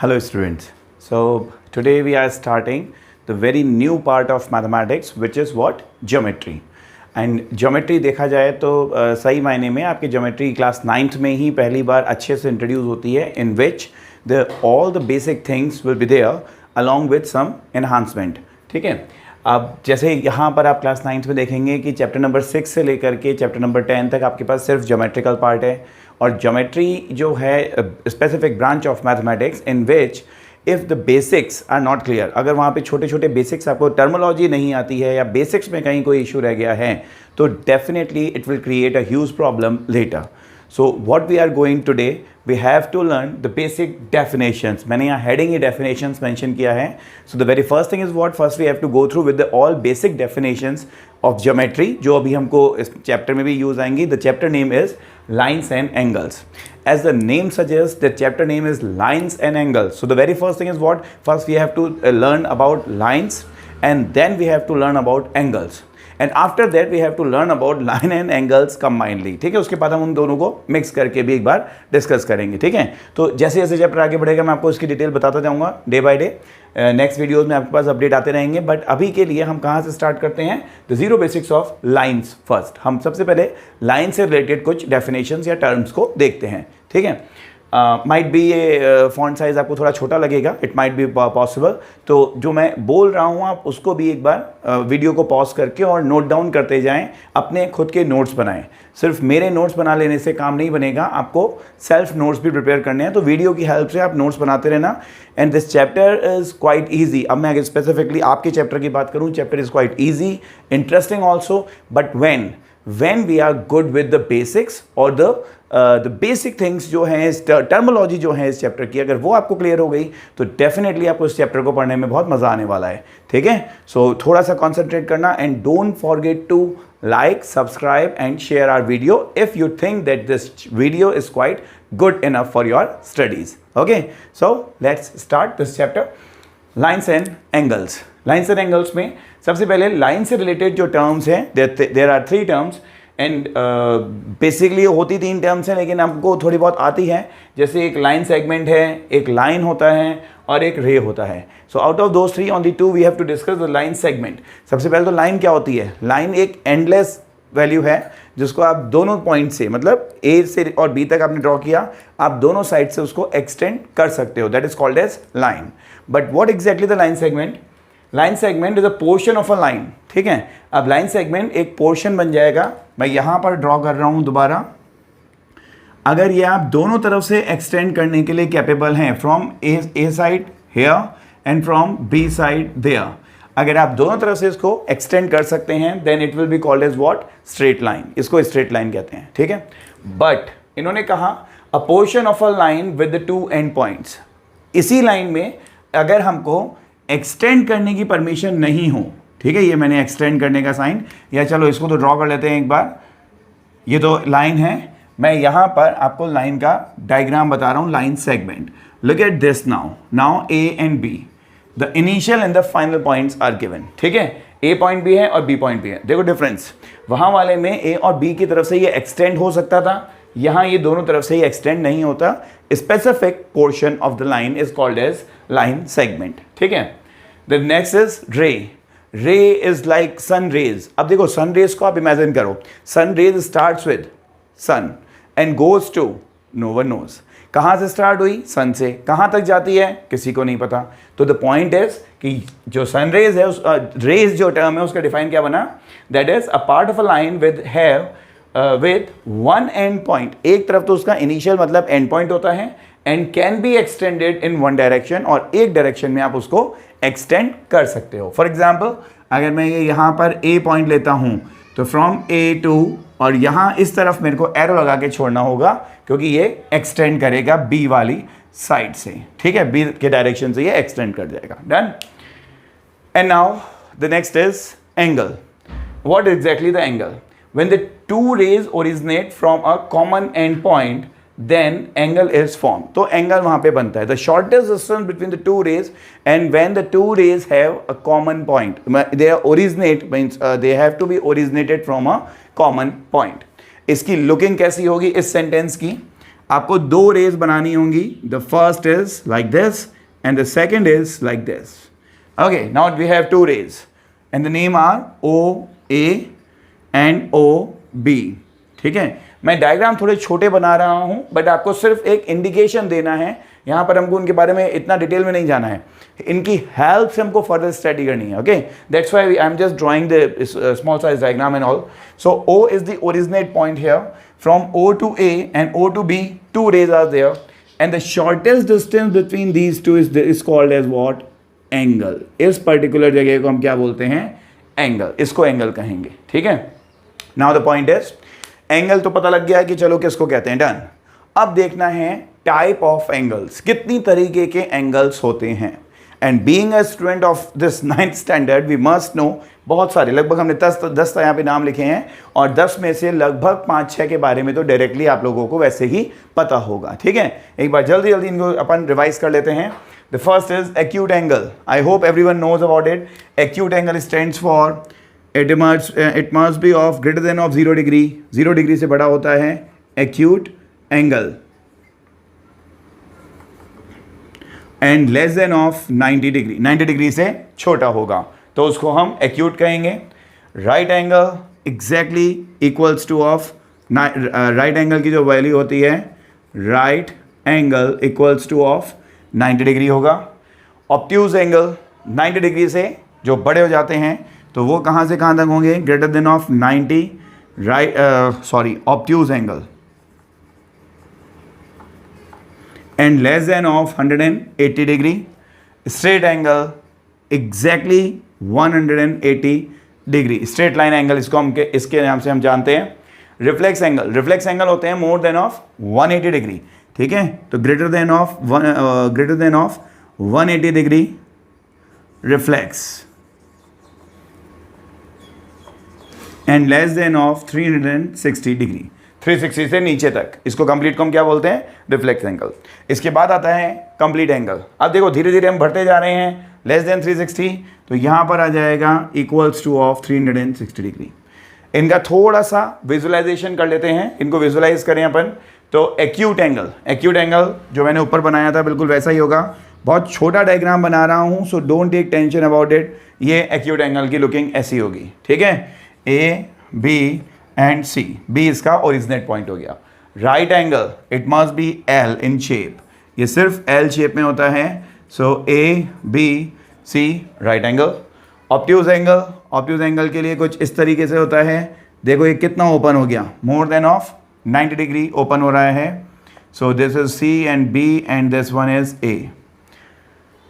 Hello students. So today we are starting the very new part of mathematics which is what? Geometry. And geometry देखा जाए तो सही मायने में आपकी ज्योमेट्री क्लास 9th में ही पहली बार अच्छे से इंट्रोड्यूस होती है in which the all the basic things will be there along with some enhancement. ठीक है. अब जैसे यहाँ पर आप क्लास 9th में देखेंगे कि चैप्टर नंबर 6 से लेकर के चैप्टर नंबर 10 तक आपके पास सिर्फ ज्योमेट्रिकल पार्ट है. और ज्योमेट्री जो है specific branch of mathematics in which if the basics are not clear, अगर वहाँ पे छोटे छोटे बेसिक्स आपको टर्मोलॉजी नहीं आती है या बेसिक्स में कहीं कोई इशू रह गया है तो definitely it will create a huge problem later. So what we are going today, we have to learn the basic definitions. मैंने यहाँ हेडिंग ही डेफिनेशंस मेंशन किया है. So the very first thing is what, first we have to go through with the all basic definitions of geometry जो अभी हमको इस chapter में भी यूज आएंगी. The chapter name is lines and angles. As the name suggests, the chapter name is lines and angles. So the very first thing is what? First we have to learn about lines and then we have to learn about angles. And after that we have to learn about line and angles combinedly. ठीक है. उसके बाद हम उन दोनों को mix करके भी एक बार डिस्कस करेंगे. ठीक है. तो जैसे जैसे चैप्टर आगे बढ़ेगा मैं आपको इसकी डिटेल बताता जाऊंगा day by day. Next videos में आपके पास अपडेट आते रहेंगे. बट अभी के लिए हम कहाँ से स्टार्ट करते हैं? The zero basics of lines first. हम सबसे पहले लाइन से रिलेटेड कुछ डेफिनेशंस या टर्म्स को देखते हैं. ठीक है. माइट बी ये फॉन्ट साइज़ आपको थोड़ा छोटा लगेगा, इट माइट बी पॉसिबल. तो जो मैं बोल रहा हूँ आप उसको भी एक बार वीडियो को पॉज करके और नोट डाउन करते जाएं, अपने खुद के नोट्स बनाएं. सिर्फ मेरे नोट्स बना लेने से काम नहीं बनेगा, आपको सेल्फ नोट्स भी प्रिपेयर करने हैं. तो वीडियो की हेल्प से आप नोट्स बनाते रहना. And this chapter is quite easy. अब मैं अगर स्पेसिफिकली आपके चैप्टर की बात करूँ, chapter is quite easy, interesting also. But when we are good with the basics or the basic things जो हैं, टर्मोलॉजी जो है इस चैप्टर की, अगर वो आपको क्लियर हो गई तो डेफिनेटली आपको इस चैप्टर को पढ़ने में बहुत मज़ा आने वाला है. ठीक है. सो थोड़ा सा कॉन्सेंट्रेट करना and don't forget to like, subscribe and share our video if you think that this video is quite good enough for your studies. Okay, so let's start this chapter. Lines and angles. Lines and angles में सबसे पहले line से related जो terms हैं, there are 3 terms and basically होती 3 terms हैं लेकिन आपको थोड़ी बहुत आती हैं. जैसे एक लाइन सेगमेंट है, एक लाइन होता है और एक रे होता है. So out of those 3 only 2 we have to discuss the line segment. सबसे पहले तो लाइन क्या होती है? लाइन एक एंडलेस वैल्यू है जिसको आप दोनों पॉइंट से, मतलब ए से और बी तक आपने ड्रॉ किया, आप दोनों साइड से उसको एक्सटेंड कर सकते हो. That is called as line. But what exactly the line segment? Line segment is a portion of a line. ठीक है. अब लाइन सेगमेंट एक पोर्शन बन जाएगा. मैं यहां पर ड्रॉ कर रहा हूं दोबारा. अगर ये आप दोनों तरफ से एक्सटेंड करने के लिए कैपेबल हैं, from A side here and from B side there, अगर आप दोनों तरफ से इसको एक्सटेंड कर सकते हैं then it will be called as what? Straight line. इसको स्ट्रेट लाइन कहते हैं. ठीक है. बट इन्होंने कहा a portion of a line with the 2 end points. इसी लाइन में अगर हमको एक्सटेंड करने की परमिशन नहीं हो, ठीक है, ये मैंने एक्सटेंड करने का साइन, या चलो इसको तो ड्रॉ कर लेते हैं एक बार. ये तो लाइन है, मैं यहाँ पर आपको लाइन का डायग्राम बता रहा हूँ. Line segment. Look at this now A and B, the initial end the final points are given. ठीक है. ए पॉइंट भी है और बी पॉइंट भी है. देखो डिफरेंस, वहाँ वाले में ए और बी की तरफ से ये एक्सटेंड हो सकता था, यहाँ ये दोनों तरफ से ये एक्सटेंड नहीं होता. Specific portion of the line is called as line segment. ठीक है. द नेक्स्ट इज रे. रे इज लाइक सन रेज. अब देखो सन रेज को आप इमेजिन करो. Sun rays starts with sun and goes to no one knows. कहाँ से स्टार्ट हुई? सन से. कहाँ तक जाती है? किसी को नहीं पता. तो द पॉइंट इज कि जो सन रेज है, उस रेज जो टर्म है उसका डिफाइन क्या बना? That is a part of a line with have with 1 and point. एक तरफ तो उसका इनिशियल मतलब एंड पॉइंट होता है and can be extended in 1 direction, और एक डायरेक्शन में आप उसको एक्सटेंड कर सकते हो. फॉर एग्जाम्पल अगर मैं ये यहाँ पर ए पॉइंट लेता हूँ तो फ्रॉम ए टू, और यहाँ इस तरफ मेरे को एरो लगा के छोड़ना होगा क्योंकि ये एक्सटेंड करेगा बी वाली साइड से. ठीक है. बी के डायरेक्शन से ये एक्सटेंड कर जाएगा. Done. And now the next is angle. What exactly the angle? When the 2 rays originate from a common end point, then angle is formed. तो angle वहाँ पे बनता है. The shortest distance between the 2 rays, and when the 2 rays have a common point, they originate means they have to be originated from a common point. इसकी looking कैसी होगी इस sentence की? आपको दो रेज बनानी होंगी. The first is like this and the second is like this. Okay, now we have to rays and the name are OA and OB. ठीक है, मैं डायग्राम थोड़े छोटे बना रहा हूं, बट आपको सिर्फ एक इंडिकेशन देना है. यहाँ पर हमको उनके बारे में इतना डिटेल में नहीं जाना है, इनकी हेल्प से हमको फर्दर स्टडी करनी है. Okay, that's why I am just drawing the small size diagram and all. So O is the originate point here. From O to A and O to B, two rays are there, and the shortest distance between these two is called as what? Angle. इस particular जगह को हम क्या बोलते हैं? Angle. इसको angle कहेंगे. ठीक है? Now the point is, angle तो पता लग गया है कि चलो किसको कहते हैं. Done. अब देखना है टाइप ऑफ एंगल्स, कितनी तरीके के एंगल्स होते हैं. And being a student of this 9th standard we must know, बहुत सारे, लगभग हमने 10 यहाँ पे नाम लिखे हैं, और 10 में से लगभग 5-6 के बारे में तो डायरेक्टली आप लोगों को वैसे ही पता होगा. ठीक है, एक बार जल्दी जल्दी इनको अपन रिवाइज कर लेते हैं. The first is acute angle. I hope everyone knows about it. Acute angle stands for it must be of greater than of 0 degree. 0 degree से बड़ा होता है acute angle, and less than of 90 degree. 90 degree से छोटा होगा तो उसको हम एक्यूट कहेंगे. Right angle exactly equals to of, right angle की जो वैल्यू होती है, right angle equals to of 90 degree होगा. ऑब्ट्यूज एंगल 90 डिग्री से जो बड़े हो जाते हैं तो वो कहाँ से कहाँ तक होंगे? Greater than of 90. Obtuse angle and less than of 180 degree. Straight angle exactly 180 degree. Straight line angle इसको हम इसके नाम से हम जानते हैं. Reflex angle, reflex angle होते हैं more than of 180 degree. ठीक है, तो greater than of 180 degree reflex and less than of 360 degree. 360 से नीचे तक, इसको कंप्लीट को हम क्या बोलते हैं? Reflex angle. इसके बाद आता है कंप्लीट एंगल. अब देखो धीरे धीरे हम बढ़ते जा रहे हैं. लेस देन 360 तो यहाँ पर आ जाएगा इक्वल्स टू ऑफ 360 डिग्री. इनका थोड़ा सा विजुअलाइजेशन कर लेते हैं, इनको विजुअलाइज करें अपन. तो एक्यूट एंगल जो मैंने ऊपर बनाया था बिल्कुल वैसा ही होगा. बहुत छोटा डायग्राम बना रहा हूँ, so don't take tension about it. ये एक्यूट एंगल की लुकिंग ऐसी होगी. ठीक है, A, B and C. B इसका ओरिजिनेट पॉइंट हो गया. Right angle it must be L in shape. ये सिर्फ L शेप में होता है. So A, B, C right angle. Obtuse angle के लिए कुछ इस तरीके से होता है. देखो ये कितना ओपन हो गया, more than of 90 degree open हो रहा है. So this is C and B and this one is A.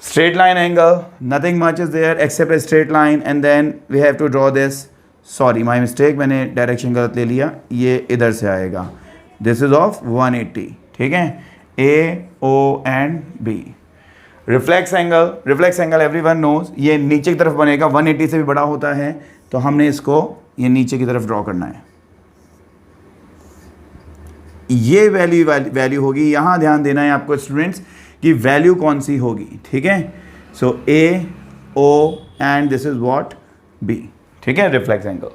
Straight line angle, nothing much is there except a straight line, and then we have to draw this. Sorry my mistake, मैंने direction गलत ले लिया. ये इधर से आएगा. This is of 180. ठीक है, A, O and B. Reflex angle everyone knows, ये नीचे की तरफ बनेगा. 180 से भी बड़ा होता है तो हमने इसको ये नीचे की तरफ ड्रॉ करना है. ये वैल्यू होगी. यहाँ ध्यान देना है आपको स्टूडेंट्स कि वैल्यू कौन सी होगी. ठीक है, so A, O and this is what B. ठीक है, रिफ्लेक्स एंगल.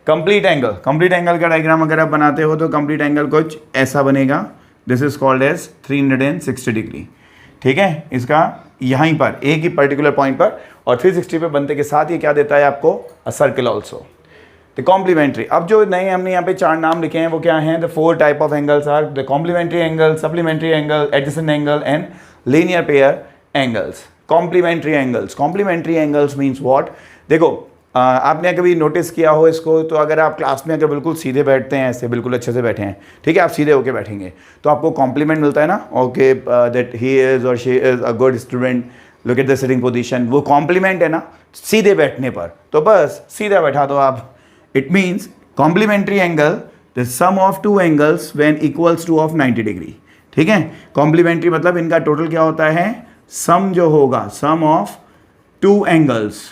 कंप्लीट एंगल का डायग्राम अगर आप बनाते हो तो कंप्लीट एंगल कुछ ऐसा बनेगा. This is called as 360 degree. ठीक है, इसका यहीं पर एक ही पर्टिकुलर पॉइंट पर, और 360 पे बनते के साथ ये क्या देता है आपको? A circle also. The complementary. अब जो नए हमने यहाँ पे 4 नाम लिखे हैं वो क्या हैं? The 4 type of angles are the complementary angle, supplementary angle, adjacent angle and linear pair angles. Complementary angles means what? देखो आपने कभी नोटिस किया हो इसको, तो अगर आप क्लास में अगर बिल्कुल सीधे बैठते हैं, ऐसे बिल्कुल अच्छे से बैठे हैं, ठीक है, आप सीधे होके बैठेंगे तो आपको कॉम्प्लीमेंट मिलता है ना. ओके, दैट ही इज़ और she is a good student, look at the sitting position. वो कॉम्प्लीमेंट है ना सीधे बैठने पर, तो बस सीधा बैठा दो आप. It means complementary angle the sum of 2 angles when equals to of 90 degree. ठीक है, कॉम्प्लीमेंट्री मतलब इनका टोटल क्या होता है? सम जो होगा, sum of 2 angles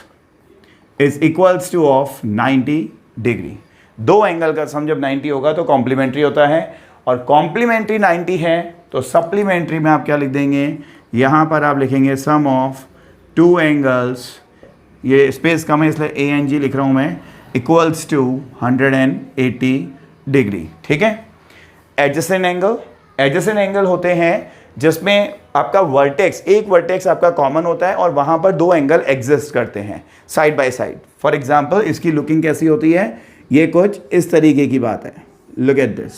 is equals to of 90 degree. 2 angle का सम जब 90 होगा तो कॉम्प्लीमेंट्री होता है, और कॉम्प्लीमेंट्री 90 है तो सप्लीमेंट्री में आप क्या लिख देंगे? यहाँ पर आप लिखेंगे सम ऑफ 2 एंगल्स, ये स्पेस कम है इसलिए ANG लिख रहा हूँ मैं, इक्वल्स टू 180 डिग्री. ठीक है, एडजेसेंट एडजेसेंट एंगल होते हैं जिसमें आपका वर्टेक्स, एक वर्टेक्स आपका कॉमन होता है और वहां पर दो एंगल एग्जिस्ट करते हैं side by side. For example इसकी लुकिंग कैसी होती है, ये कुछ इस तरीके की बात है। लुक एट दिस,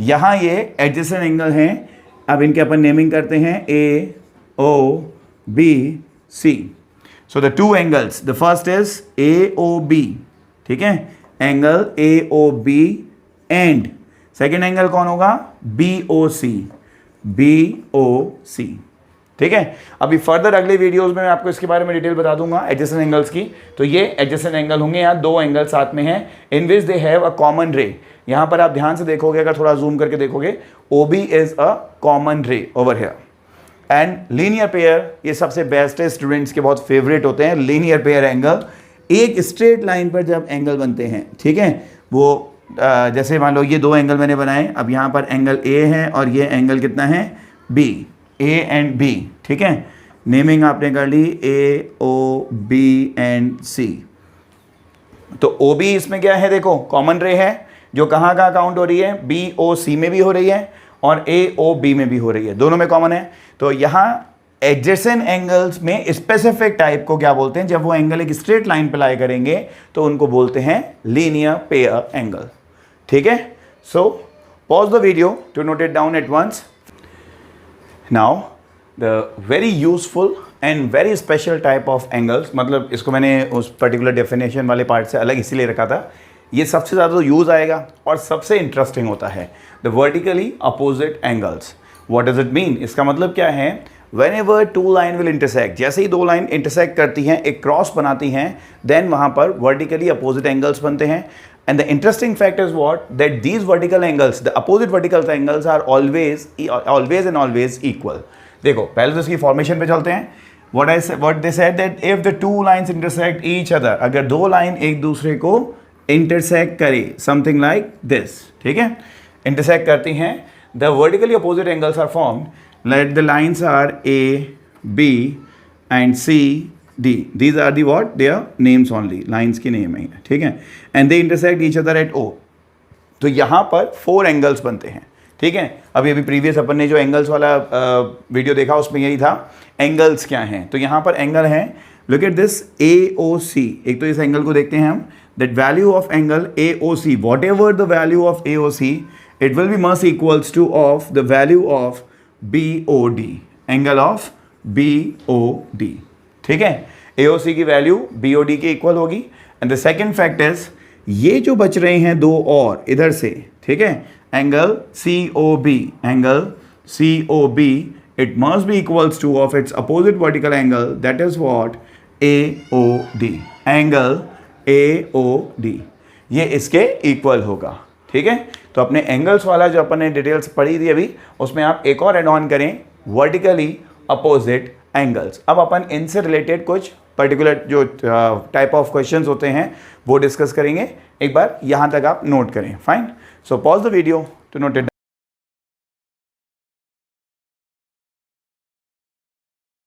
यहाँ ये एडजेसेंट एंगल हैं। अब इनके अपन नेमिंग करते हैं A O B C. So the two angles, the first is A O B, ठीक है, angle A O B and second angle कौन होगा, बी ओ सी, बी ओ सी, ठीक है। अभी फर्दर अगले वीडियोस में मैं आपको इसके बारे में डिटेल बता दूंगा एडजेसेंट एंगल्स की। तो ये एडजेसेंट एंगल होंगे, यहाँ दो एंगल साथ में हैं इन विच दे हैव अ कॉमन रे। यहाँ पर आप ध्यान से देखोगे, अगर थोड़ा जूम करके देखोगे, OB इज अ कॉमन रे over here. And linear pair, ये सबसे बेस्ट है, स्टूडेंट्स के बहुत फेवरेट होते हैं लीनियर पेयर एंगल। एक स्ट्रेट लाइन पर जब एंगल बनते हैं, ठीक है, वो जैसे मान लो ये दो एंगल मैंने बनाए, अब यहाँ पर एंगल A है और ये एंगल कितना है B, A एंड B, ठीक है। नेमिंग आपने कर ली A O B and C। तो OB इसमें क्या है, देखो कॉमन रे है जो कहाँ कहाँ काउंट हो रही है, BOC में भी हो रही है और AOB में भी हो रही है, दोनों में कॉमन है। तो यहाँ एडजेसेंट एंगल्स में स्पेसिफिक टाइप को क्या बोलते हैं, जब वो एंगल एक स्ट्रेट लाइन पे लाई करेंगे तो उनको बोलते हैं लीनियर पेयर एंगल, ठीक है। So pause the video to note it down at once. Now the very useful and very special type of angles, मतलब इसको मैंने उस पर्टिकुलर डेफिनेशन वाले पार्ट से अलग इसीलिए रखा था, ये सबसे ज़्यादा तो यूज़ आएगा और सबसे इंटरेस्टिंग होता है, the vertically opposite angles. What does it mean, इसका मतलब क्या है, whenever two line will intersect, जैसे ही दो लाइन इंटरसेक्ट करती हैं, एक क्रॉस बनाती हैं, देन वहाँ पर वर्टिकली अपोजिट एंगल्स बनते हैं। And the interesting fact is what, that these vertical angles, the opposite vertical angles are always and always equal. देखो पहले तो इसकी फॉर्मेशन पे चलते हैं। what they said that if the two lines intersect each other, अगर दो line एक दूसरे को इंटरसेक्ट करे, समथिंग लाइक दिस, ठीक है, इंटरसेक्ट करती हैं, the vertically opposite angles are formed, let the lines are A, B and C, D, these are the what, their names only, lines की नेम है, ठीक है, and they intersect each other at O। तो यहाँ पर 4 angles बनते हैं, ठीक है। अभी प्रीवियस अपन ने जो एंगल्स वाला वीडियो देखा उसमें यही था, एंगल्स क्या हैं। तो यहाँ पर एंगल हैं, लुक एट दिस AOC। एक तो इस एंगल को देखते हैं हम, that value of angle AOC, what ever the value of AOC, it will B must equals to of the value of BOD, angle of BOD, ठीक है। AOC की वैल्यू BOD के इक्वल होगी। And the second fact is, ये जो बच रहे हैं दो और इधर से, ठीक है, angle COB, angle COB, it must be equals to of its opposite vertical angle, that is what, AOD, angle AOD, ये इसके इक्वल होगा, ठीक है। तो अपने एंगल्स वाला जो अपन ने डिटेल्स पढ़ी थी अभी, उसमें आप एक और एड ऑन करें, वर्टिकली अपोजिट एंगल्स। अब अपन इनसे रिलेटेड कुछ पर्टिकुलर जो टाइप ऑफ क्वेश्चंस होते हैं वो डिस्कस करेंगे। एक बार यहाँ तक आप नोट करें, fine. So pause the video to note it down.